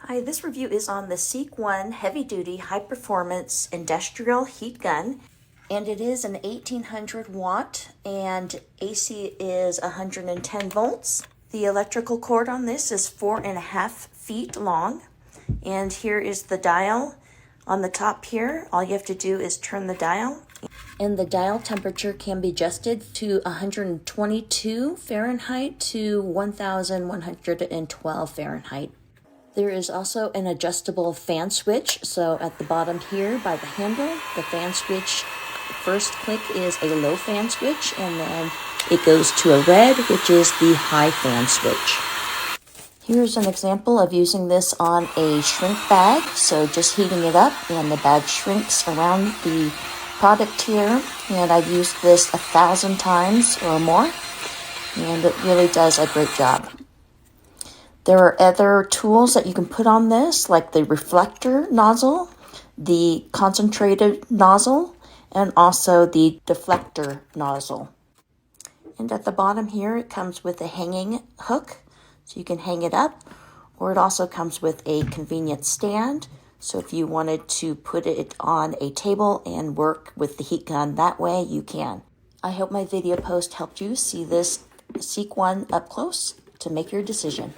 Hi, this review is on the SEEKONE Heavy Duty High Performance Industrial Heat Gun, and it is an 1800 watt and AC is 110 volts. The electrical cord on this is 4.5 feet long, and here is the dial. On the top here, all you have to do is turn the dial, and the dial temperature can be adjusted to 122 Fahrenheit to 1112 Fahrenheit. There is also an adjustable fan switch. So at the bottom here by the handle, the fan switch, the first click is a low fan switch, and then it goes to a red, which is the high fan switch. Here's an example of using this on a shrink bag. So just heating it up and the bag shrinks around the product here. And I've used this 1,000 times or more, and it really does a great job. There are other tools that you can put on this, like the Reflector nozzle, the Concentrator nozzle, and also the Deflector nozzle. And at the bottom here, it comes with a hanging hook, so you can hang it up, or it also comes with a convenient stand. So if you wanted to put it on a table and work with the heat gun that way, you can. I hope my video post helped you see this SEEKONE up close to make your decision.